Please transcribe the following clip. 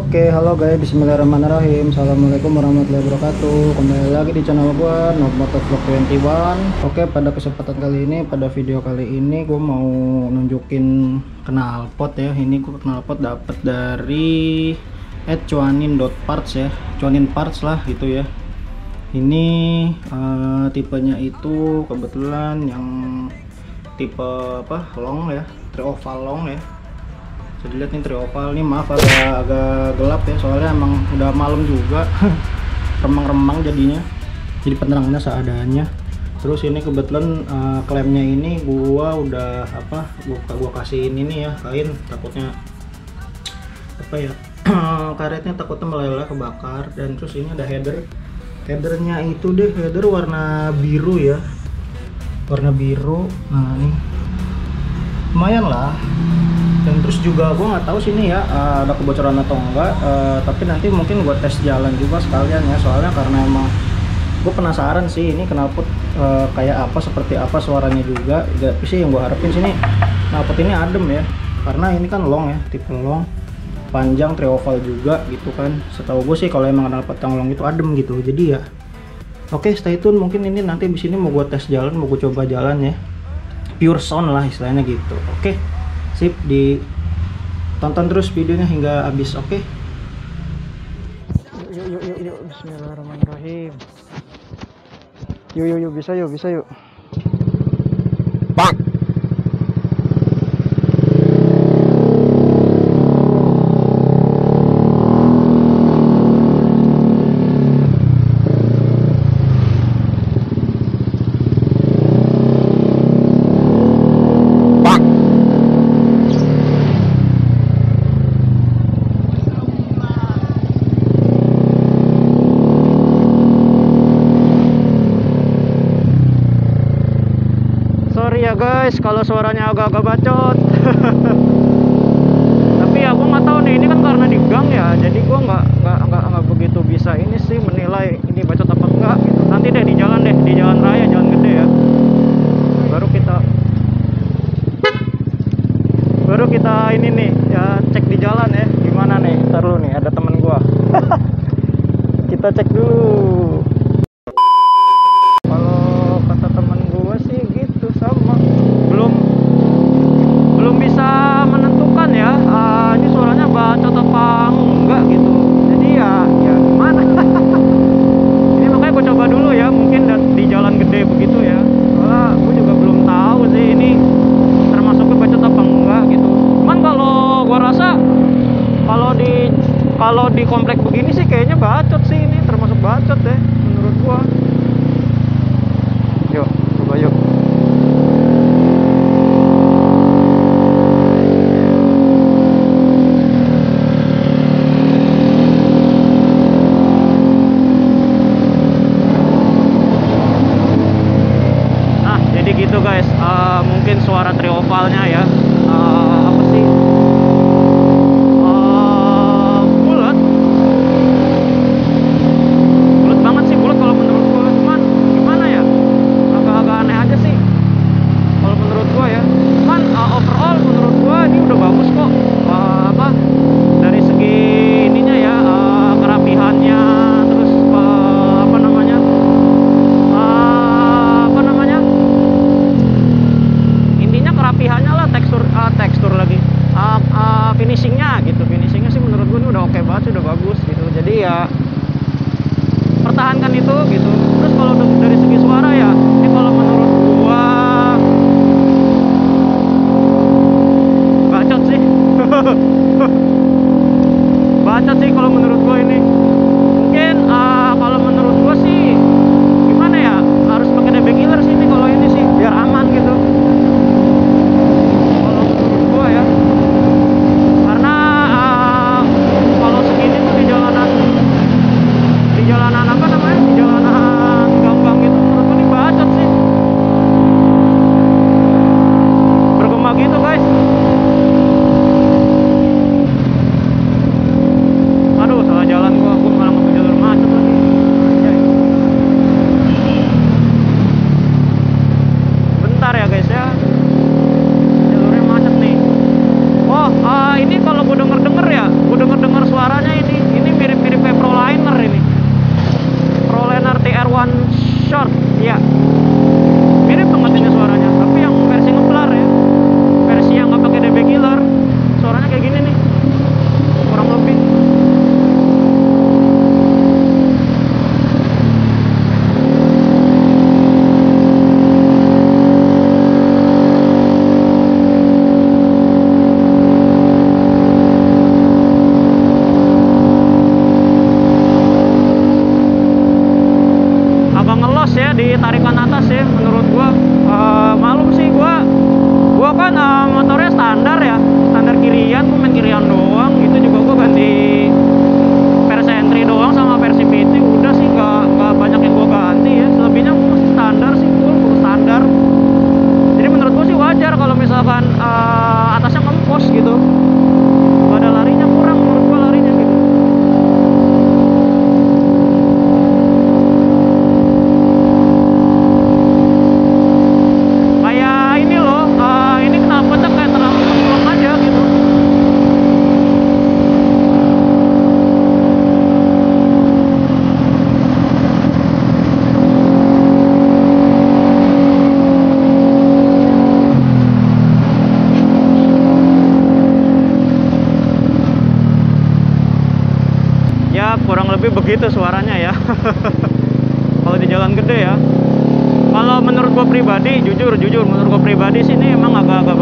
Oke, halo guys, bismillahirrahmanirrahim. Assalamualaikum warahmatullahi wabarakatuh. Kembali lagi di channel gua, Motovlog 21. Oke, pada kesempatan kali ini, pada video kali ini gua mau nunjukin knalpot ya. Ini gua knalpot dapat dari @cuanin.parts ya. Cuanin parts lah gitu ya. Ini tipenya itu kebetulan yang tipe apa? Long ya, trioval long ya. Dilihat nih trioval nih, maaf agak gelap ya, soalnya emang udah malam juga. Remang-remang jadinya, jadi penerangannya seadanya. Terus ini kebetulan klemnya ini gua udah gua kasihin ini ya, kain, takutnya apa ya karetnya takutnya meleleh kebakar. Dan terus ini ada headernya itu deh, header warna biru ya, warna biru. Nah ini lumayan lah. Dan terus juga gue nggak tahu sini ya ada kebocoran atau enggak, tapi nanti mungkin gue tes jalan juga sekalian ya, soalnya karena emang gue penasaran sih ini knalpot kayak apa, seperti apa suaranya juga. Tapi sih yang gue harapin sini knalpot ini adem ya, karena ini kan long ya, tipe long, panjang, trioval juga gitu kan. Setahu gue sih kalau emang knalpot yang long itu adem gitu. Jadi ya oke, stay tune, mungkin ini nanti di sini mau gue tes jalan, mau gue coba jalan ya, pure sound lah istilahnya gitu. Oke, sip, ditonton terus videonya hingga habis. Oke. Yuk, bismillahirrahmanirrahim. Yuk, bisa yuk. Bang. Sorry ya guys kalau suaranya agak-agak bacot. Tapi ya gue nggak tahu nih, ini kan karena di gang ya, jadi gue nggak begitu bisa ini sih menilai ini bacot apa enggak gitu. Nanti deh di jalan raya, jalan gede ya, baru kita ini nih ya, cek di jalan ya gimana nih. Ntar dulu nih, ada temen gue. Kita cek dulu. Belum bisa menentukan ya, ini suaranya bacot apa enggak gitu. Jadi ya gimana. Ini makanya gue coba dulu ya, mungkin di jalan gede begitu ya. Soalnya gue juga belum tahu sih ini termasuknya bacot apa enggak gitu. Cuman kalau gue rasa kalau di komplek begini sih kayaknya bacot sih, ini termasuk bacot deh menurut gua. Yuk, coba yuk. Gitu guys, mungkin suara triovalnya ya, apa sih, bulat banget begitu suaranya ya. Kalau di jalan gede ya. Kalau menurut gua pribadi, jujur menurut gua pribadi sih ini emang agak-agak